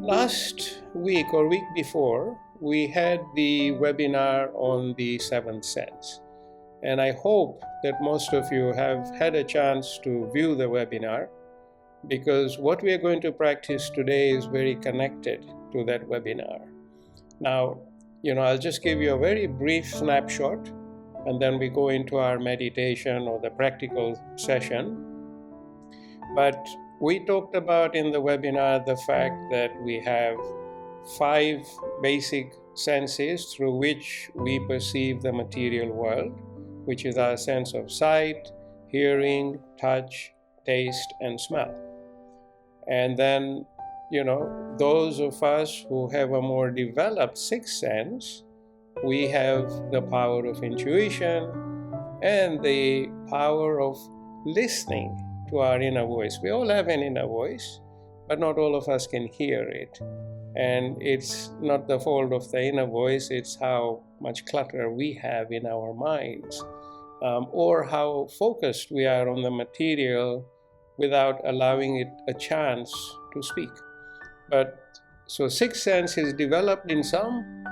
Last week or week before, we had the webinar on the seventh sense. And I hope that most of you have had a chance to view the webinar, because what we are going to practice today is very connected to that webinar. Now, I'll just give you a very brief snapshot, and then we go into our meditation or the practical session. But we talked about in the webinar the fact that we have 5 basic senses through which we perceive the material world, which is our sense of sight, hearing, touch, taste, and smell. And then, those of us who have a more developed sixth sense, we have the power of intuition and the power of listening to our inner voice. We all have an inner voice, but not all of us can hear it. And it's not the fault of the inner voice, it's how much clutter we have in our minds, or how focused we are on the material without allowing it a chance to speak. So sixth sense is developed in some,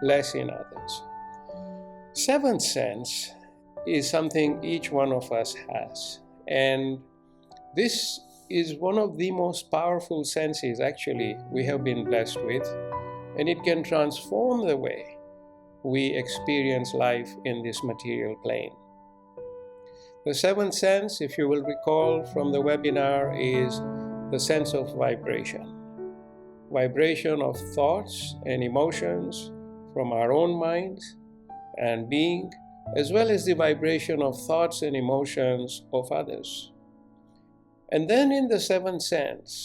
less in others. Seventh sense is something each one of us has. And this is one of the most powerful senses, actually, we have been blessed with. And it can transform the way we experience life in this material plane. The seventh sense, if you will recall from the webinar, is the sense of vibration. Vibration of thoughts and emotions from our own minds and being, as well as the vibration of thoughts and emotions of others. And then in the seventh sense,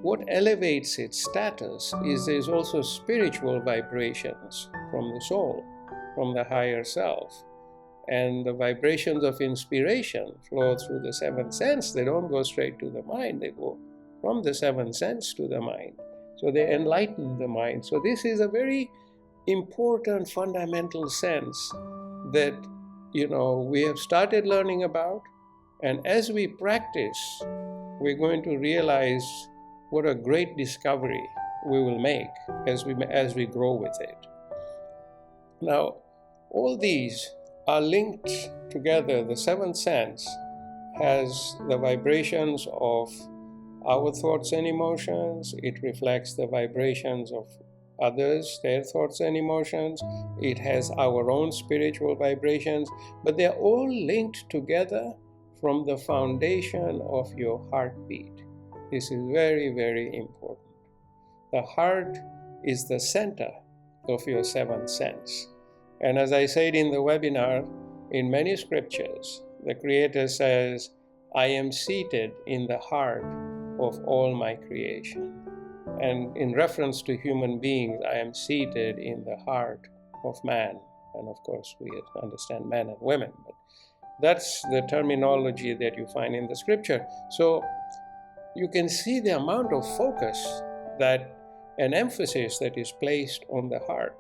what elevates its status is there's also spiritual vibrations from the soul, from the higher self. And the vibrations of inspiration flow through the seventh sense. They don't go straight to the mind, they go from the seventh sense to the mind. So they enlighten the mind. So this is a very important fundamental sense that we have started learning about. And as we practice, we're going to realize what a great discovery we will make as we grow with it. Now, all these are linked together. The seventh sense has the vibrations of our thoughts and emotions. It reflects the vibrations of others, their thoughts and emotions. It has our own spiritual vibrations, but they're all linked together from the foundation of your heartbeat. This is very, very important. The heart is the center of your seventh sense. And as I said in the webinar, in many scriptures, the Creator says, I am seated in the heart of all my creation. And in reference to human beings, I am seated in the heart of man. And of course, we understand men and women, but that's the terminology that you find in the scripture. So you can see the amount of focus and emphasis that is placed on the heart.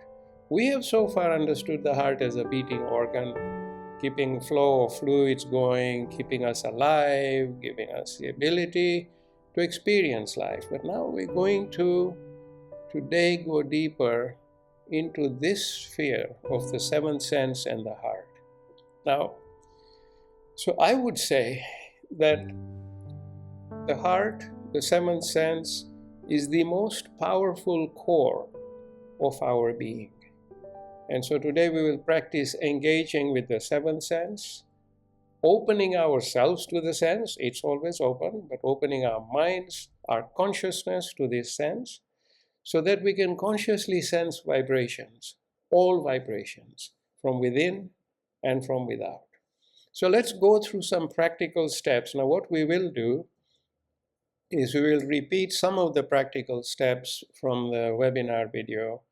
We have so far understood the heart as a beating organ, keeping flow of fluids going, keeping us alive, giving us the ability to experience life. But now we're going to today go deeper into this sphere of the seventh sense and the heart. Now, so I would say that the heart, the seventh sense, is the most powerful core of our being. And so today we will practice engaging with the seventh sense, opening ourselves to the sense. It's always open, but opening our minds, our consciousness to this sense, so that we can consciously sense vibrations, all vibrations, from within and from without. So let's go through some practical steps. Now, what we will do is we will repeat some of the practical steps from the webinar video,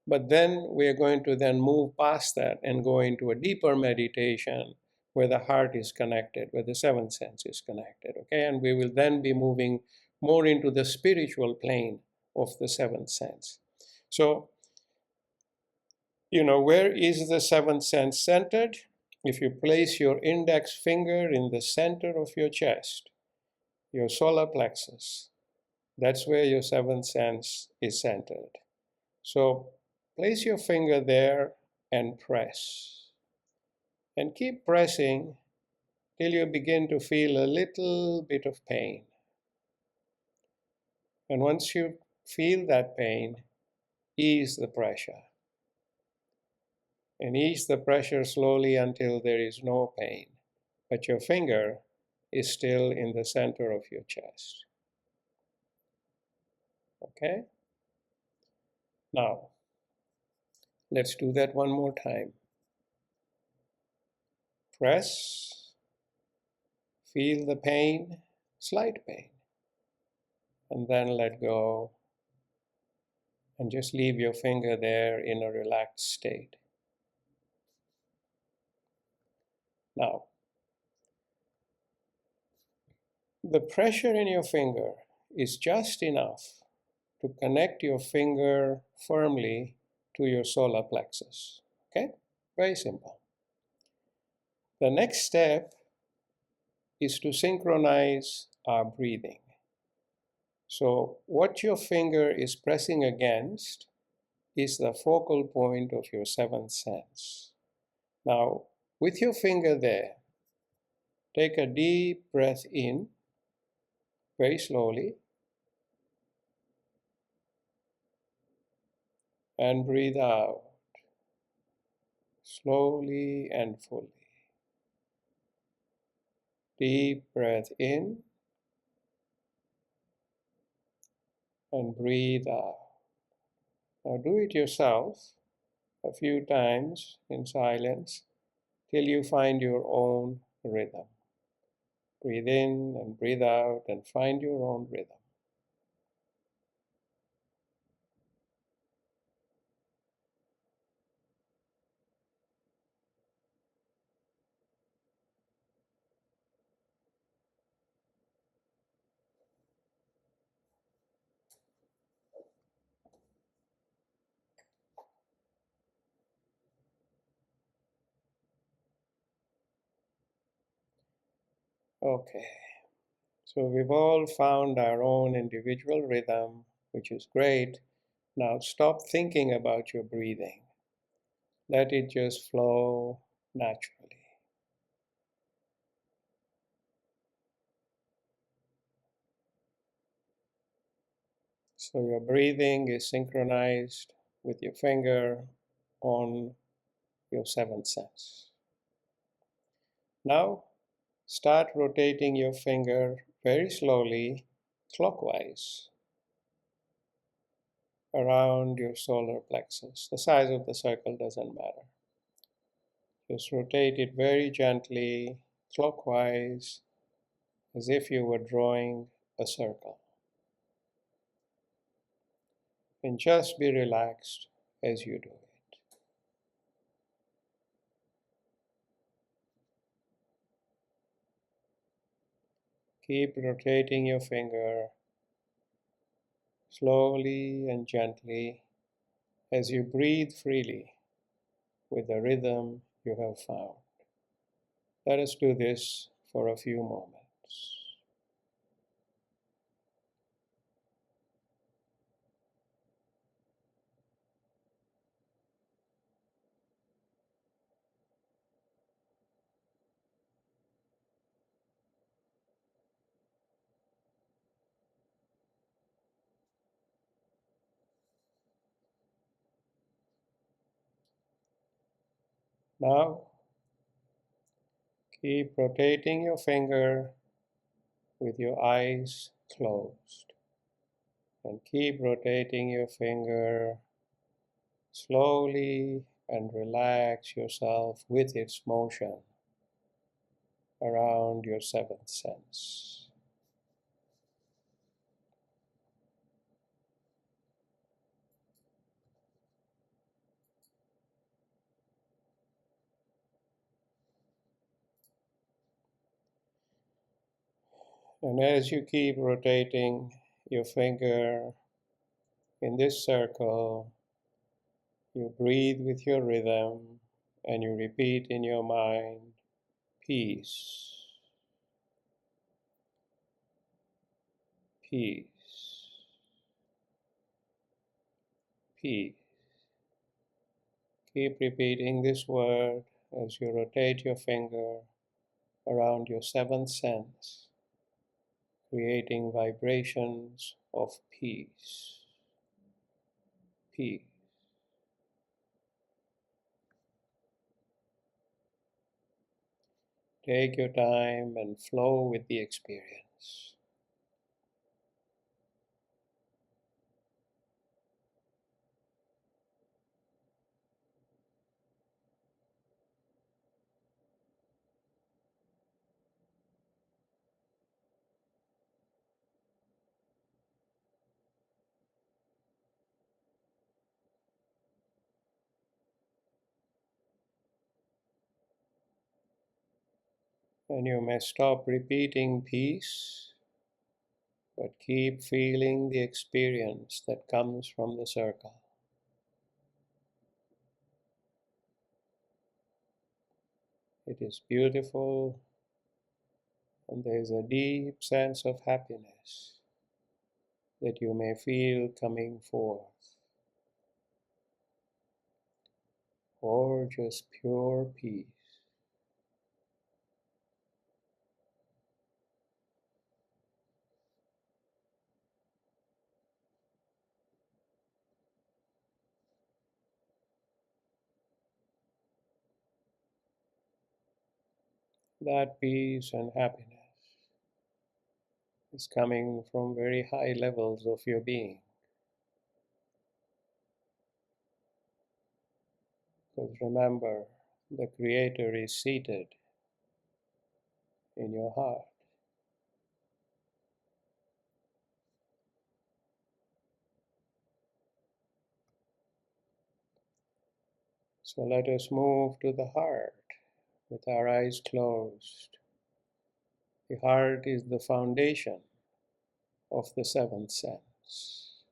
but then we are going to then move past that and go into a deeper meditation where the heart is connected, where the seventh sense is connected, okay? And we will then be moving more into the spiritual plane of the seventh sense. So, where is the seventh sense centered? If you place your index finger in the center of your chest, your solar plexus, That's where your seventh sense is centered. So place your finger there and press. And keep pressing till you begin to feel a little bit of pain. And once you feel that pain, ease the pressure. And ease the pressure slowly until there is no pain, but your finger is still in the center of your chest. Okay? Now, let's do that one more time. Press, feel the pain, slight pain, and then let go and just leave your finger there in a relaxed state. Now, the pressure in your finger is just enough to connect your finger firmly to your solar plexus. Okay? Very simple. The next step is to synchronize our breathing. So what your finger is pressing against is the focal point of your seventh sense. Now, with your finger there, take a deep breath in, very slowly, and breathe out, slowly and fully. Deep breath in, and breathe out. Now do it yourself a few times in silence till you find your own rhythm. Breathe in and breathe out and find your own rhythm. Okay, so we've all found our own individual rhythm, which is great. Now stop thinking about your breathing. Let it just flow naturally. So your breathing is synchronized with your finger on your seventh sense. Now start rotating your finger very slowly clockwise around your solar plexus. The size of the circle doesn't matter. Just rotate it very gently clockwise as if you were drawing a circle. And just be relaxed as you do it. Keep rotating your finger slowly and gently as you breathe freely with the rhythm you have found. Let us do this for a few moments. Now, keep rotating your finger with your eyes closed. And keep rotating your finger slowly and relax yourself with its motion around your seventh sense. And as you keep rotating your finger in this circle, you breathe with your rhythm and you repeat in your mind, peace, peace. peace. Keep repeating this word as you rotate your finger around your seventh sense, creating vibrations of peace. Peace. Take your time and flow with the experience. And you may stop repeating peace, but keep feeling the experience that comes from the circle. It is beautiful, and there is a deep sense of happiness that you may feel coming forth, or just pure peace. That peace and happiness is coming from very high levels of your being. Because remember, the Creator is seated in your heart. So let us move to the heart with our eyes closed. The heart is the foundation of the seventh sense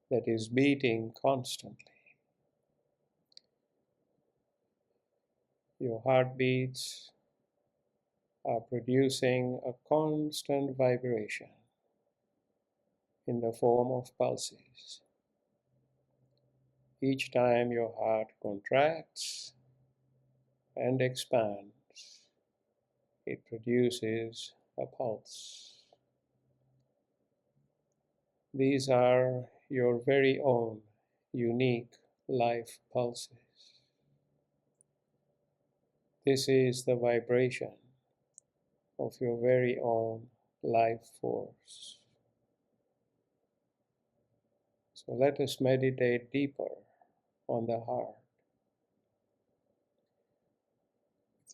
that is beating constantly. Your heartbeats are producing a constant vibration in the form of pulses. Each time your heart contracts and expands, it produces a pulse. These are your very own unique life pulses. This is the vibration of your very own life force. So let us meditate deeper on the heart.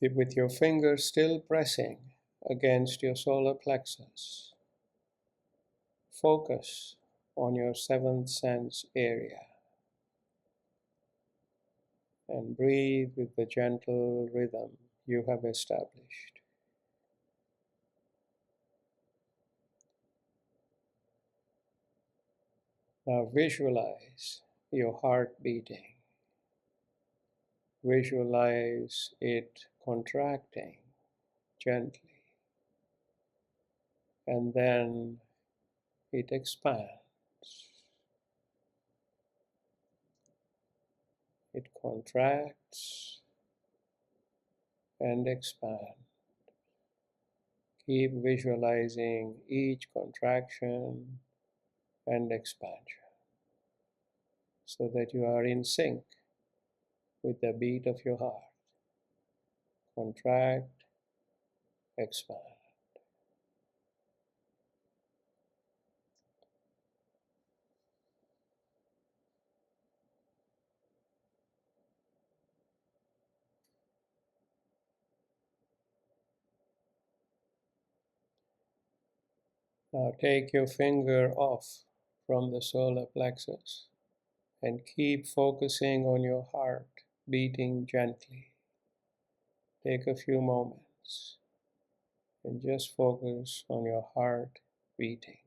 With your fingers still pressing against your solar plexus, focus on your seventh sense area and breathe with the gentle rhythm you have established. Now visualize your heart beating. Visualize it contracting gently, and then it expands. It contracts and expands. Keep visualizing each contraction and expansion so that you are in sync with the beat of your heart. Contract, expand. Now take your finger off from the solar plexus and keep focusing on your heart beating gently. Take a few moments and just focus on your heart beating.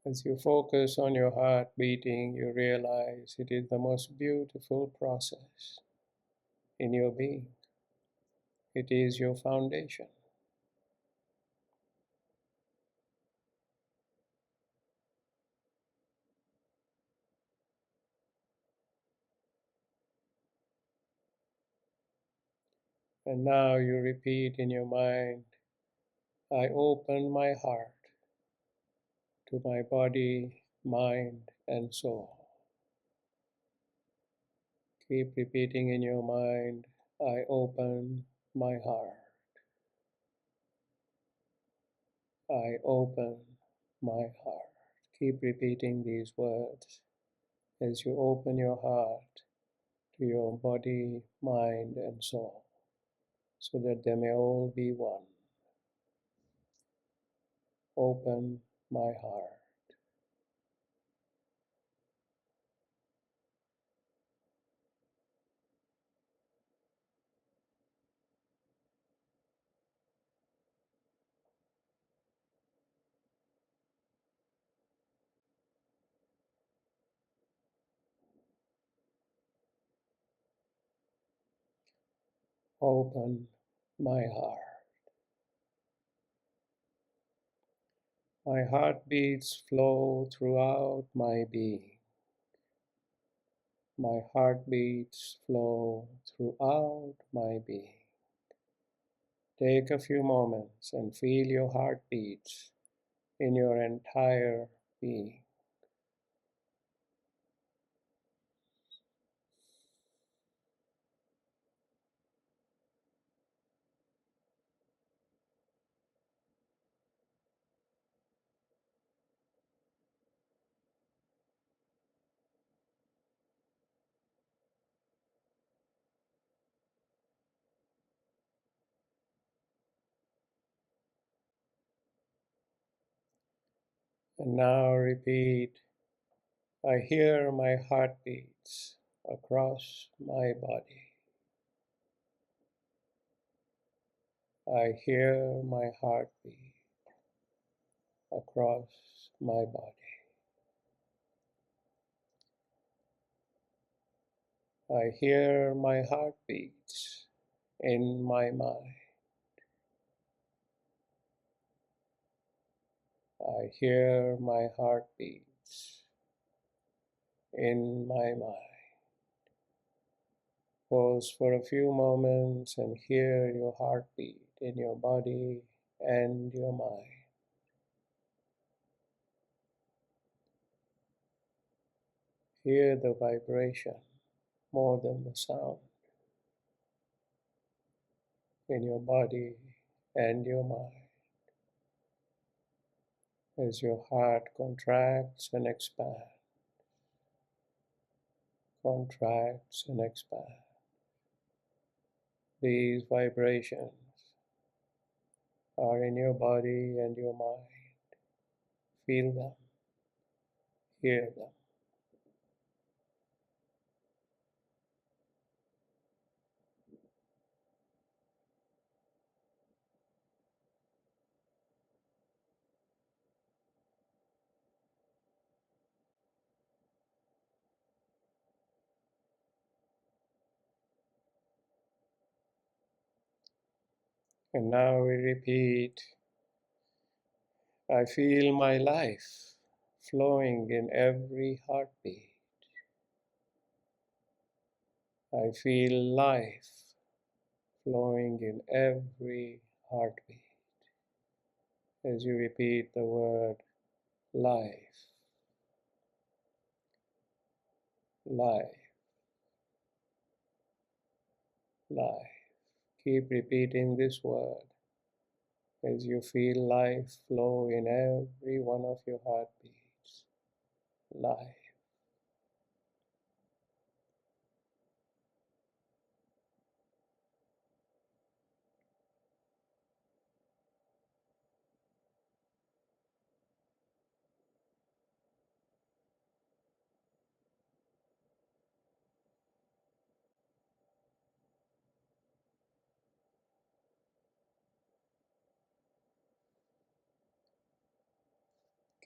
As you focus on your heart beating, you realize it is the most beautiful process in your being. It is your foundation. And now you repeat in your mind, I open my heart to my body, mind, and soul. Keep repeating in your mind, I open my heart. I open my heart. Keep repeating these words as you open your heart to your body, mind, and soul, so that they may all be one. Open my heart. Open my heart. My heartbeats flow throughout my being. My heartbeats flow throughout my being. Take a few moments and feel your heartbeats in your entire being. And now repeat, I hear my heartbeats across my body. I hear my heartbeat across my body. I hear my heartbeats in my mind. I hear my heartbeats in my mind. Pause for a few moments and hear your heartbeat in your body and your mind. Hear the vibration more than the sound in your body and your mind as your heart contracts and expands, contracts and expands. These vibrations are in your body and your mind. Feel them, hear them. And now we repeat, I feel my life flowing in every heartbeat. I feel life flowing in every heartbeat. As you repeat the word life, life, life. Keep repeating this word as you feel life flow in every one of your heartbeats. Life.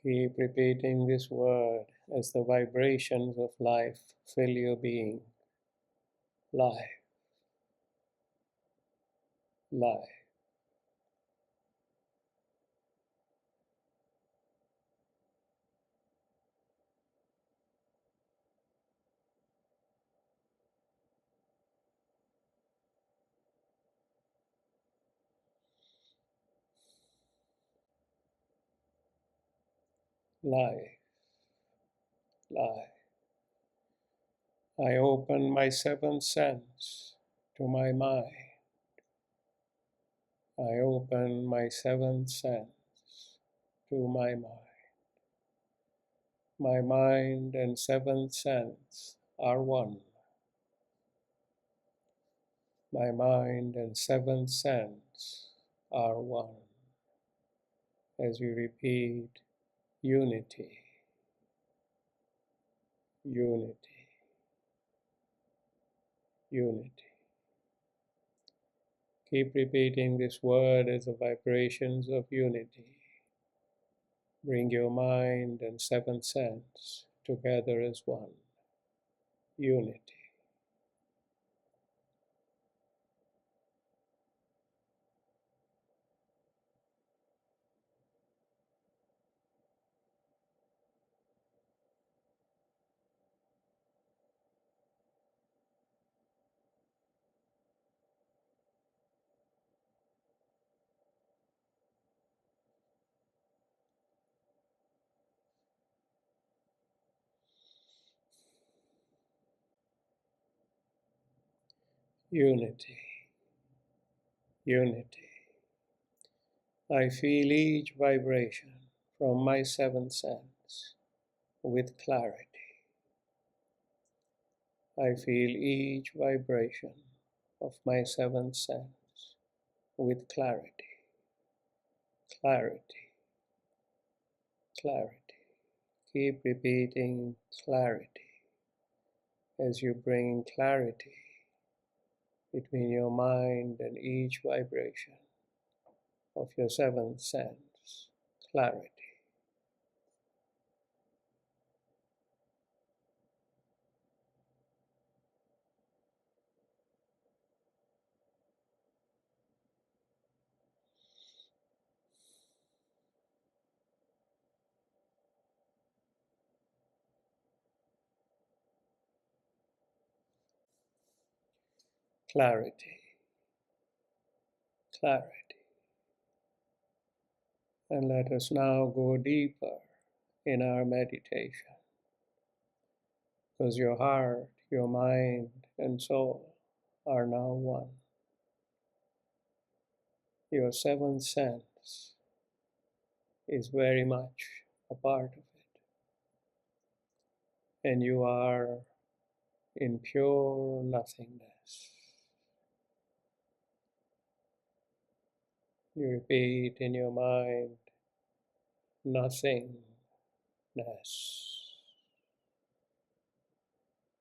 Keep repeating this word as the vibrations of life fill your being. Life, life, life, life. I open my seventh sense to my mind. I open my seventh sense to my mind. My mind and seventh sense are one. My mind and seventh sense are one. As you repeat, unity, unity, unity. Keep repeating this word as the vibrations of unity. Bring your mind and seventh sense together as one. Unity, unity, unity. I feel each vibration from my seventh sense with clarity. I feel each vibration of my seventh sense with clarity, clarity, clarity. Keep repeating clarity as you bring clarity between your mind and each vibration of your seventh sense. Clarity, clarity, clarity. And let us now go deeper in our meditation, because your heart, your mind, and soul are now one. Your seventh sense is very much a part of it, and you are in pure nothingness. You repeat in your mind, nothingness.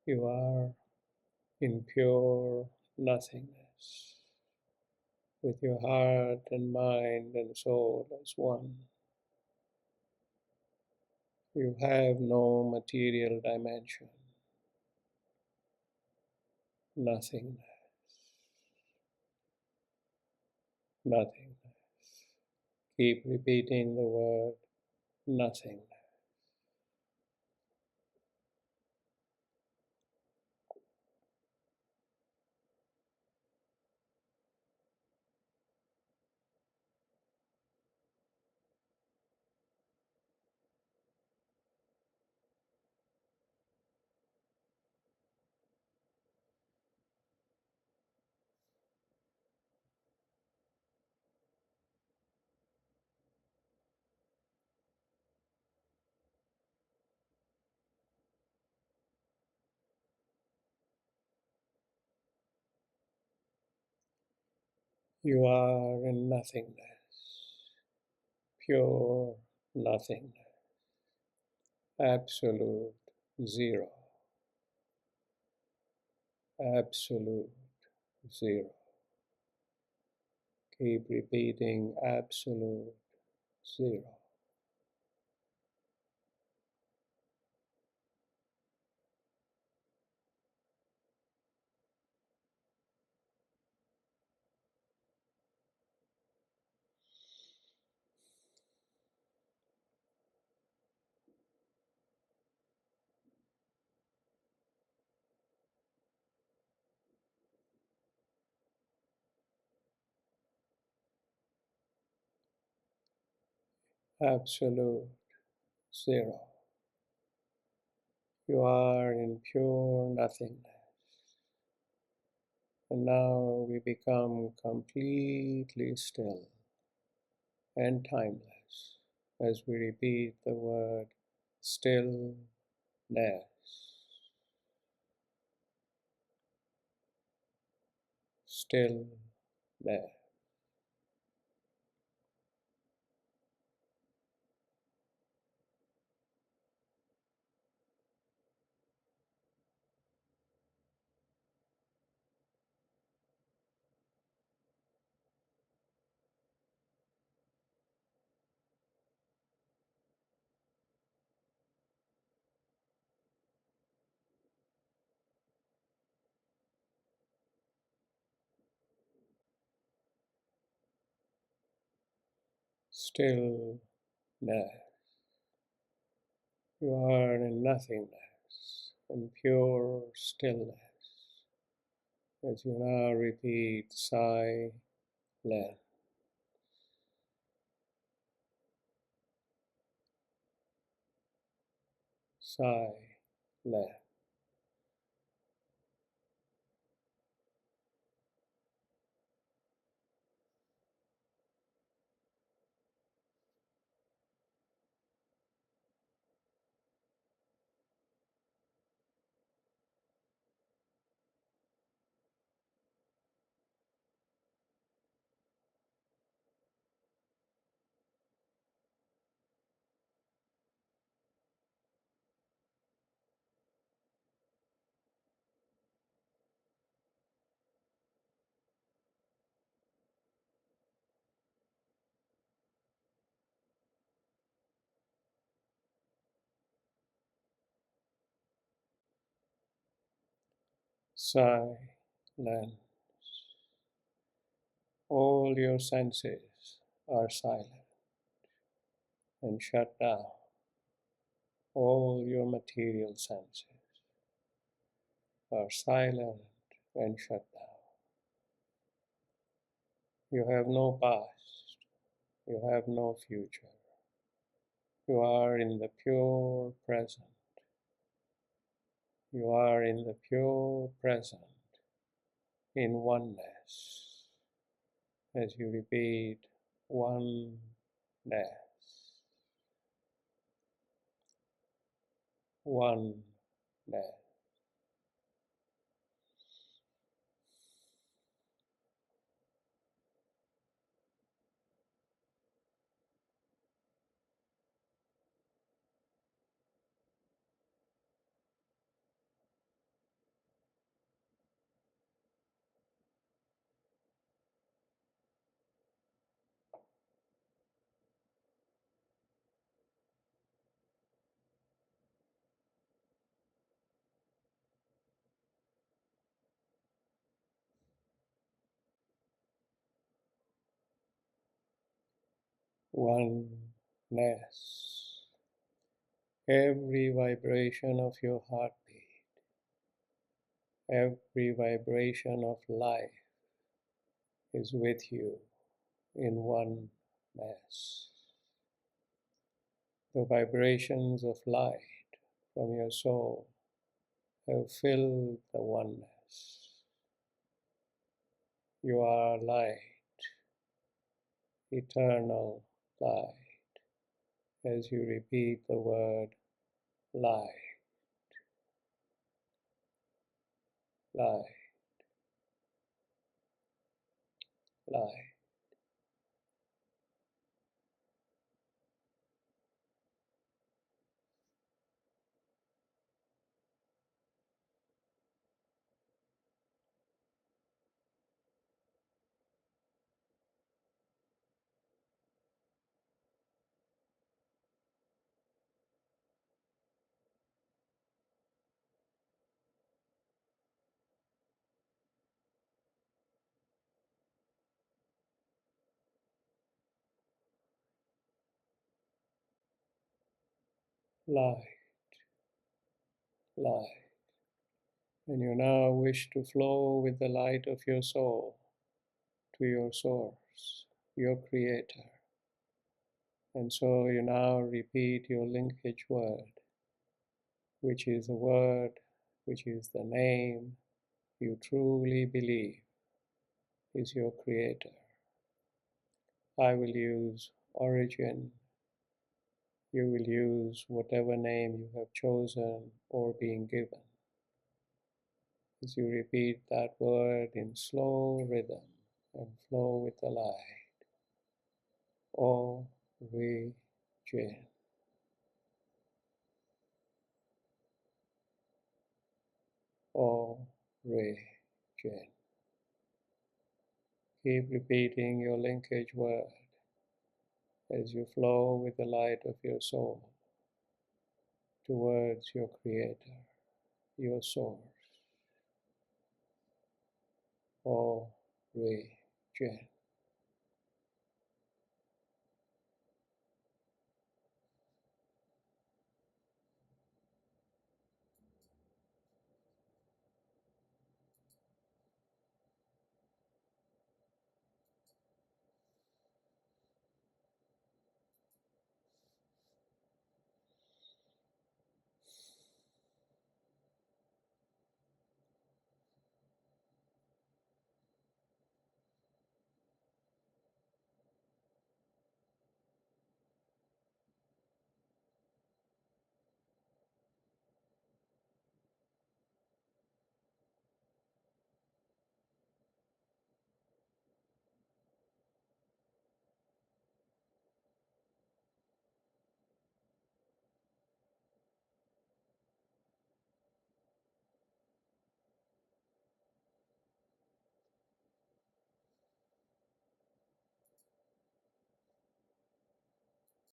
You are in pure nothingness, with your heart and mind and soul as one. You have no material dimension. Nothingness, nothingness. Keep repeating the word nothingness. You are in nothingness, pure nothingness, absolute zero, absolute zero. Keep repeating absolute zero. absolute zero. You are in pure nothingness. And now we become completely still and timeless as we repeat the word stillness, stillness, stillness. You are in nothingness and pure stillness as you now repeat silence, silence. Silence. All your senses are silent and shut down. All your material senses are silent and shut down. You have no past. You have no future. You are in the pure present. You are in the pure present, in oneness, as you repeat oneness, oneness. Oneness. Every vibration of your heartbeat, every vibration of life is with you in oneness. The vibrations of light from your soul have filled the oneness. You are light, eternal light, as you repeat the word light, light, light. Light, light. And you now wish to flow with the light of your soul to your source, your creator, And so you now repeat your linkage word, which is the word, which is the name you truly believe is your creator. I will use origin. You will use whatever name you have chosen or been given. As you repeat that word in slow rhythm and flow with the light. Origin. Origin. Keep repeating your linkage word as you flow with the light of your soul towards your creator, your source. Origin.